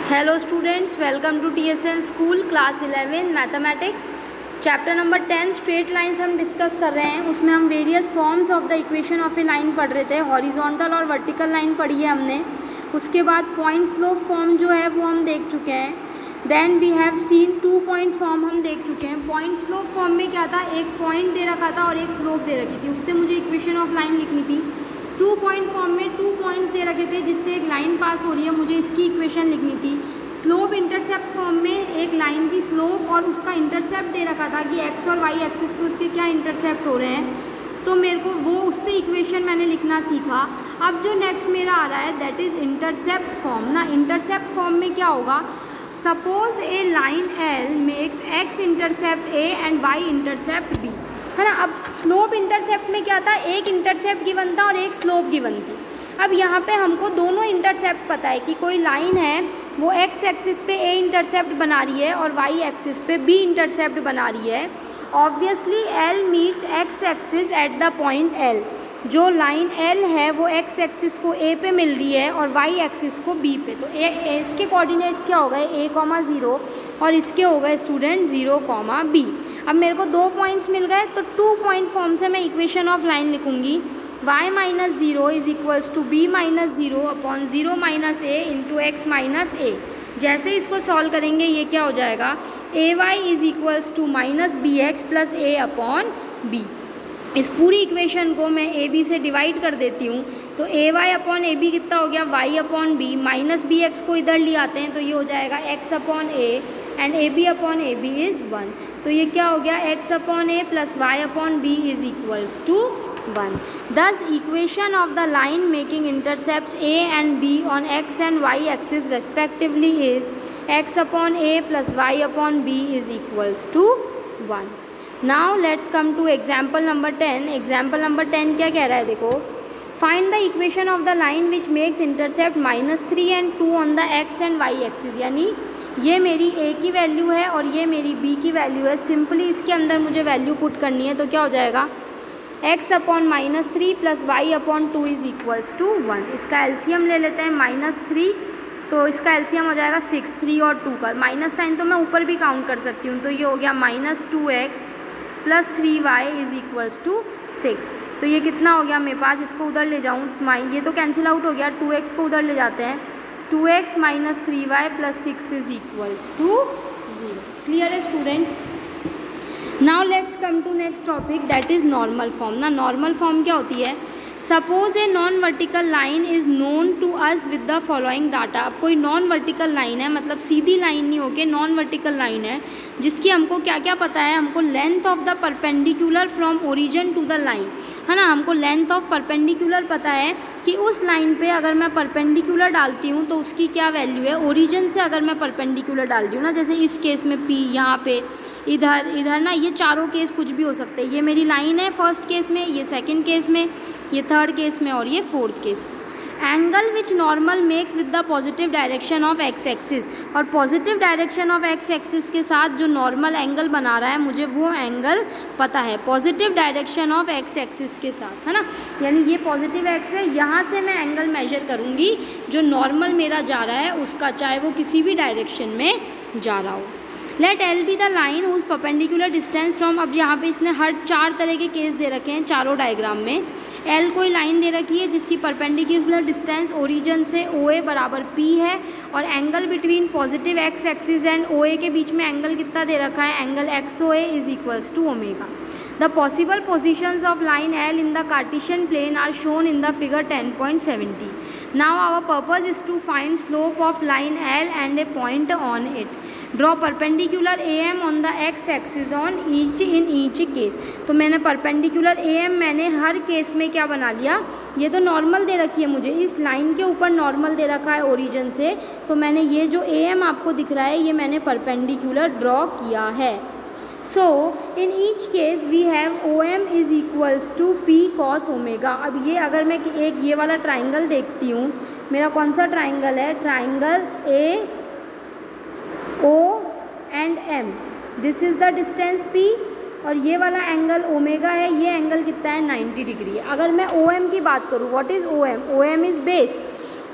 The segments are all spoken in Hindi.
Hello students, welcome to TSN school class 11 mathematics chapter number 10 straight lines हम डिस्कस कर रहे हैं। उसमें हम various forms of the equation of a line पढ़ रहे थे। हॉरिजॉन्टल और वर्टिकल लाइन पढ़ी है हमने। उसके बाद पॉइंट स्लोप फॉर्म जो है वो हम देख चुके हैं। Then we have seen 2 point form हम देख चुके हैं। पॉइंट स्लोप फॉर्म में क्या था, एक पॉइंट दे रखा था और एक स्लोप दे रखी थी, उससे मुझे इक्वेशन ऑफ लाइन लिखनी थी। 2 पॉइंट फॉर्म में 2 पॉइंट्स दे रखे थे जिससे एक लाइन पास हो रही है, मुझे इसकी इक्वेशन लिखनी थी। स्लोप इंटरसेप्ट फॉर्म में एक लाइन की स्लोप और उसका इंटरसेप्ट दे रखा था कि एक्स और वाई एक्सिस पे उसके क्या इंटरसेप्ट हो रहे हैं, तो मेरे को वो उससे इक्वेशन मैंने लिखना सीखा। अब जो नेक्स्ट मेरा आ रहा है दैट इज़ इंटरसेप्ट फॉर्म ना। इंटरसेप्ट फॉर्म में क्या होगा, suppose a line L makes X intercept A and Y intercept B, है ना। अब स्लोप इंटरसेप्ट में क्या था, एक इंटरसेप्ट गिवन था और एक स्लोप गिवन थी। अब यहाँ पे हमको दोनों इंटरसेप्ट पता है कि कोई लाइन है वो एक्स एक्सिस पे ए इंटरसेप्ट बना रही है और वाई एक्सिस पे बी इंटरसेप्ट बना रही है। Obviously L meets x axis at the point L. जो लाइन एल है वो एक्स एक्सिस को ए पे मिल रही है और वाई एक्सिस को बी पे। तो इसके कोऑर्डिनेट्स क्या हो गए, a,0 और इसके हो गए स्टूडेंट 0, b। अब मेरे को 2 पॉइंट्स मिल गए तो 2 पॉइंट फॉर्म से मैं इक्वेशन ऑफ लाइन लिखूंगी। y minus 0 is equals to b minus 0 upon 0 minus a into x minus a. जैसे इसको सॉल्व करेंगे ये क्या हो जाएगा, a y is equals to minus B x plus a upon b. इस पूरी इक्वेशन को मैं ए बी से डिवाइड कर देती हूँ तो A Y upon A B कितना हो गया, Y upon B, minus B X को इधर ले आते हैं तो ये हो जाएगा X upon A and A B upon A B is 1। तो ये क्या हो गया, X upon A plus Y upon B is equals to 1। Thus equation of the line making intercepts a and b on x and y axis respectively is x upon a plus y upon b is equals to 1. Now let's come to example number 10. Example number 10 क्या कह रहा है, देखो, find the equation of the line which makes intercept -3 and 2 on the x and y axis। यानी ये मेरी a की वैल्यू है और ये मेरी b की वैल्यू है। सिंपली इसके अंदर मुझे वैल्यू पुट करनी है तो क्या हो जाएगा, x upon -3 plus Y upon 2 is equals to 1। इसका एलसीएम ले लेते हैं, -3 तो इसका एलसीएम हो जाएगा 6, 3 और 2 का माइनस साइन तो मैं ऊपर भी काउंट कर सकती हूँ। तो ये हो गया -2x plus 3y is equals to 6। तो ये कितना हो गया मेरे पास, इसको उधर ले जाऊँ, ये तो कैंसिल आउट हो गया, 2x को उधर ले जाते हैं, 2x minus 3y plus 6 is equals to 0। Clear है students. Now let's come to next topic that is normal form ना। नॉर्मल फॉर्म क्या होती है, suppose a non vertical line is known to us with the following data. अब कोई नॉन वर्टिकल लाइन है, मतलब सीधी लाइन नहीं होके नॉन वर्टिकल लाइन है, जिसकी हमको क्या क्या पता है, हमको length of the perpendicular from origin to the line, है ना। हमको लेंथ ऑफ परपेंडिकुलर पता है कि उस लाइन पे अगर मैं परपेंडिकुलर डालती हूँ तो उसकी क्या वैल्यू है, ओरिजिन से अगर मैं परपेंडिकुलर डालती हूँ ना, जैसे इस केस में p, यहाँ पे इधर ना, ये चारों केस कुछ भी हो सकते हैं। ये मेरी लाइन है फर्स्ट केस में, ये सेकंड केस में, ये थर्ड केस में और ये फोर्थ केस में। Angle which normal makes with the positive direction of x axis, और positive direction of x axis के साथ जो नॉर्मल एंगल बना रहा है मुझे वो एंगल पता है, positive direction of x axis के साथ, है ना। यानी ये पॉजिटिव एक्स है, यहाँ से मैं एंगल मेजर करूँगी जो नॉर्मल मेरा जा रहा है उसका, चाहे वो किसी भी डायरेक्शन में जा रहा हो। Let L be the line whose perpendicular distance from, अब यहाँ पे इसने हर 4 तरह के केस दे रखे हैं चारों डायग्राम में। एल कोई लाइन दे रखी है जिसकी परपेंडिकुलर डिस्टेंस ओरिजिन से ओ ए बराबर पी है और angle between positive x axis and O A के बीच में एंगल कितना दे रखा है, angle X O A is equals to omega. The possible positions of line L in the Cartesian plane are shown in the figure 10.70। Now our purpose is to find slope of line L and a point on it. Draw perpendicular AM on the x axis on each case। तो मैंने परपेंडिकुलर AM मैंने हर केस में क्या बना लिया, ये तो नॉर्मल दे रखी है मुझे, इस लाइन के ऊपर नॉर्मल दे रखा है ओरिजिन से, तो मैंने ये जो AM आपको दिख रहा है ये मैंने परपेंडिकुलर ड्रॉ किया है। So in each case we have OM is equals to P cos omega. अब ये अगर मैं एक ये वाला ट्राइंगल देखती हूँ, मेरा कौन सा ट्राइंगल है, triangle AO and M, this is the distance P और ये वाला एंगल ओमेगा है, ये एंगल कितना है 90 डिग्री है। अगर मैं OM की बात करूँ, what is OM, OM is base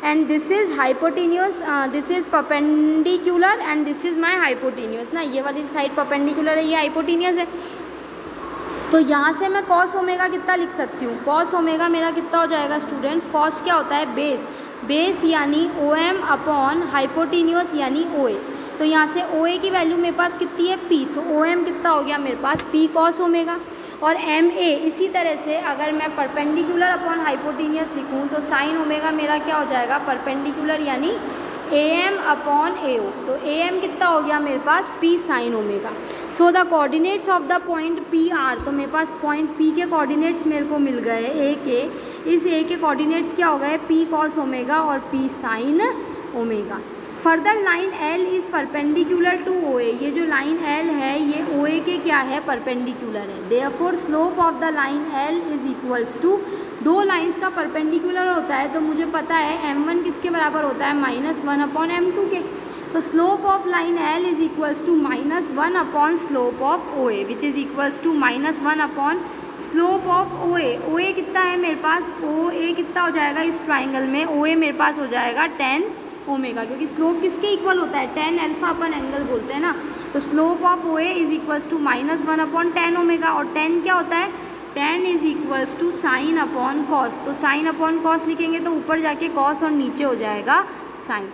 and this is hypotenuse, this is perpendicular and this is my hypotenuse ना, ये वाली साइड परपेंडिकुलर है, ये हाइपोटेन्यूस है। तो यहाँ से मैं कॉस ओमेगा कितना लिख सकती हूँ, कॉस ओमेगा मेरा कितना हो जाएगा स्टूडेंट्स, कॉस क्या होता है बेस, बेस यानी ओ एम अपॉन हाइपोटेन्यूस यानी ओ ए। तो यहाँ से ओ ए की वैल्यू मेरे पास कितनी है पी, तो ओ एम कितना हो गया मेरे पास पी कॉस ओमेगा। और एम ए इसी तरह से अगर मैं परपेंडिकुलर अपॉन हाइपोटेन्यूस लिखूँ तो साइन ओमेगा मेरा क्या हो जाएगा परपेंडिकुलर यानी ए एम अपॉन ए ओ। तो ए एम कितना हो गया मेरे पास p sine omega. So the coordinates of the point P are, तो मेरे पास पॉइंट पी के कोऑर्डिनेट्स मेरे को मिल गए ए के, इस ए के कोऑर्डिनेट्स क्या हो गए पी कॉस ओमेगा और p sine omega. Further line L is perpendicular to O A, ये जो लाइन एल है ये ओ ए के क्या है परपेंडिकुलर है। Therefore slope of the line L is equals to, दो लाइंस का परपेंडिकुलर होता है तो मुझे पता है m1 किसके बराबर होता है -1 अपॉन m2 के। तो slope of line L is equals to -1 upon slope of O A which is equals to -1 upon slope of O A. O A कितना है मेरे पास, ओ ए कितना हो जाएगा इस ट्राइंगल में, ओ ए मेरे पास हो जाएगा 10 ओमेगा, क्योंकि स्लोप किसके इक्वल होता है 10 अल्फा अपन एंगल बोलते हैं ना। तो slope of O A is equals to -1 upon 10 omega, और 10 क्या होता है 10 is equals to sine upon cos. तो साइन अपॉन कॉस लिखेंगे तो ऊपर जाके कॉस और नीचे हो जाएगा साइन।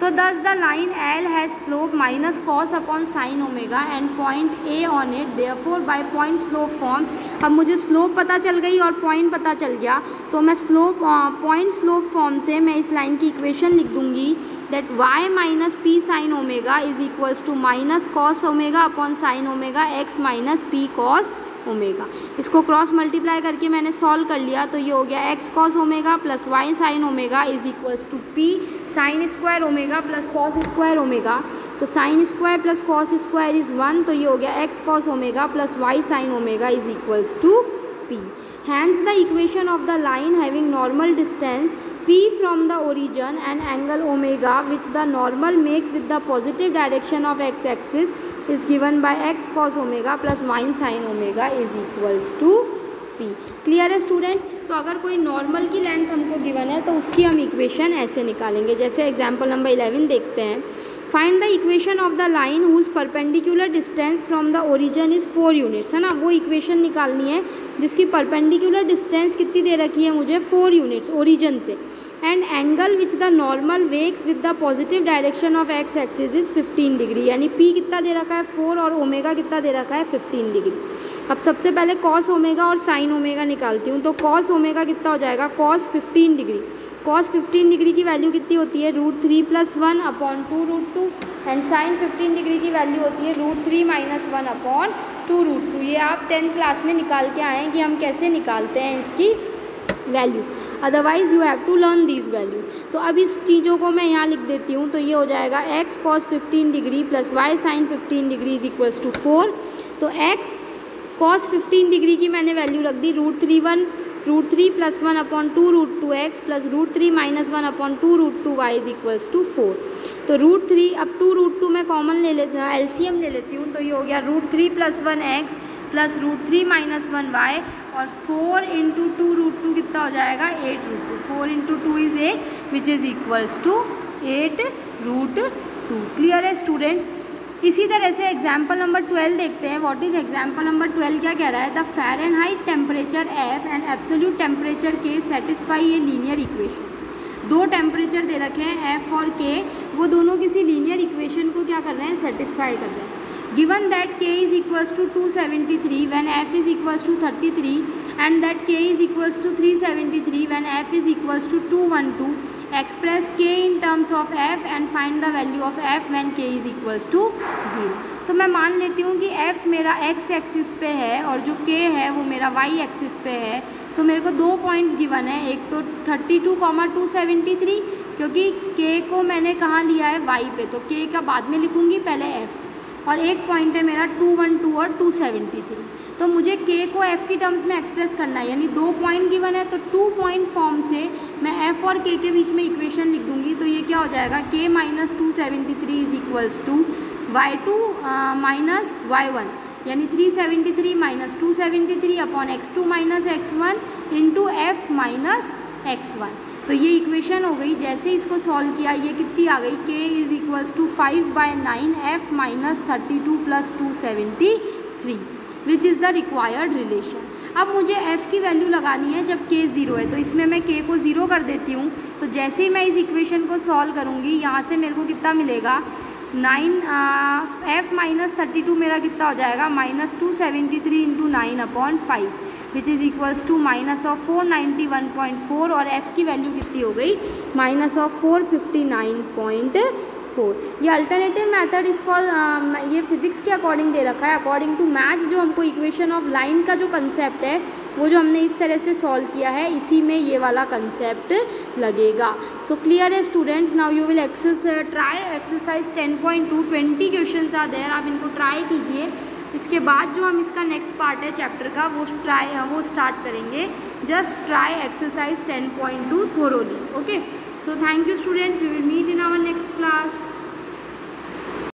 तो दस the line L has slope minus cos upon sine omega and point A on it, therefore by point slope form. अब मुझे स्लोप पता चल गई और पॉइंट पता चल गया, तो मैं स्लोप पॉइंट स्लोप फॉर्म से मैं इस लाइन की इक्वेशन लिख दूंगी that y minus p sine omega is equals to minus cos omega upon sine omega x minus p cos omega. इसको क्रॉस मल्टीप्लाई करके मैंने सॉल्व कर लिया, तो ये हो गया x cos omega plus y sine omega is equals to p sine square omega plus cos square omega. तो sine square plus cos square is 1, तो ये हो गया x cos omega plus y sine omega is equals to p। Hence the equation of the line having normal distance p from the origin and angle omega which the normal makes with the positive direction of x-axis is given by x cos omega plus y sin omega is equals to p। Clear है स्टूडेंट्स। तो अगर कोई नॉर्मल की लेंथ हमको गिवन है तो उसकी हम इक्वेशन ऐसे निकालेंगे, जैसे एग्जाम्पल नंबर 11 देखते हैं। Find the equation of the line whose perpendicular distance from the origin is 4 units, है ना। वो इक्वेशन निकालनी है जिसकी परपेंडिकुलर डिस्टेंस कितनी दे रखी है मुझे 4 यूनिट्स ओरिजिन से, and angle which the normal makes with the positive direction of x axis is 15 degree, यानी पी कितना दे रखा है 4 और ओमेगा कितना दे रखा है 15 डिग्री। अब सबसे पहले कॉस ओमेगा और साइन ओमेगा निकालती हूँ, तो कॉस ओमेगा कितना हो जाएगा कॉस 15 डिग्री। कॉस 15 डिग्री की वैल्यू कितनी होती है √3 + 1 अपॉन 2√2, एंड साइन 15 डिग्री की वैल्यू होती है √3 - 1 अपॉन 2√2। ये आप 10th क्लास में निकाल के आए हैं कि हम कैसे निकालते हैं इसकी values, otherwise you have to learn these values. तो अब इस चीज़ों को मैं यहाँ लिख देती हूँ, तो ये हो जाएगा x cos 15 degree plus y sin 15 degree is equals to 4। तो x cos 15 डिग्री की मैंने वैल्यू रख दी √3 + 1 upon 2√2x plus √3 - 1 upon 2√2y is equals to 4। तो √3, अब 2√2 मैं कॉमन ले लेती हूँ, एलसीएम ले लेती हूँ, तो ये हो गया √3 + 1x प्लस √3 - 1y, और 4 × 2√2 कितना हो जाएगा 8√2। 4 × 2 is 8 which is equals to 8√2। Clear है स्टूडेंट्स। इसी तरह से एग्जाम्पल नंबर 12 देखते हैं। व्हाट इज़ एग्जाम्पल नंबर 12, क्या कह रहा है, the Fahrenheit temperature F and absolute temperature K satisfy ये लीनियर इक्वेशन। दो टेम्परेचर दे रखे हैं F और K, वो दोनों किसी लीनियर इक्वेशन को क्या कर रहे हैं सेटिस्फाई कर रहे हैं। Given that K is equals to 273 when F is equals to 33 and that K is equals to 373 when F is equals to 212, express K in terms of F and find the value of F when K is equals to 0। तो मैं मान लेती हूँ कि F मेरा x एक्सिस पे है और जो K है वो मेरा y एक्सिस पे है। तो मेरे को दो पॉइंट्स गिवन है, एक तो 32,273, क्योंकि K को मैंने कहाँ लिया है y पे, तो K का बाद में लिखूँगी पहले F, और एक पॉइंट है मेरा 212 और 273। तो मुझे K को F की टर्म्स में एक्सप्रेस करना है, यानी दो पॉइंट गिवन है, तो 2 पॉइंट फॉर्म से मैं F और K के बीच में इक्वेशन लिख दूंगी। तो ये क्या हो जाएगा K - 273 is equals to y2 - y1, यानी 373 - 273 upon x2 - x1 into F - x1। तो ये इक्वेशन हो गई। जैसे इसको सॉल्व किया ये कितनी आ गई, k is equals to 5/9 f minus 32 plus 273 which is the required relation. अब मुझे f की वैल्यू लगानी है जब k 0 है, तो इसमें मैं k को 0 कर देती हूँ। तो जैसे ही मैं इस इक्वेशन को सॉल्व करूँगी यहाँ से मेरे को कितना मिलेगा, 9 f माइनस 32 मेरा कितना हो जाएगा, minus 273 into 9/5 which is equals to minus of 491.4 और f की वैल्यू कितनी हो गई, माइनस ऑफ 459.4। ये अल्टरनेटिव मेथड इस फॉर ये फिजिक्स के अकॉर्डिंग दे रखा है। अकॉर्डिंग टू मैथ्स जो हमको इक्वेशन ऑफ लाइन का जो कंसेप्ट है वो जो हमने इस तरह से सॉल्व किया है, इसी में ये वाला कंसेप्ट लगेगा। सो क्लियर है students. Now you will try exercise 10.2 20 questions are there, आप इनको ट्राई कीजिए। इसके बाद जो हम इसका नेक्स्ट पार्ट है चैप्टर का वो स्टार्ट करेंगे। Just try exercise 10.2 thoroughly. Okay, so thank you students, we will meet in our next class.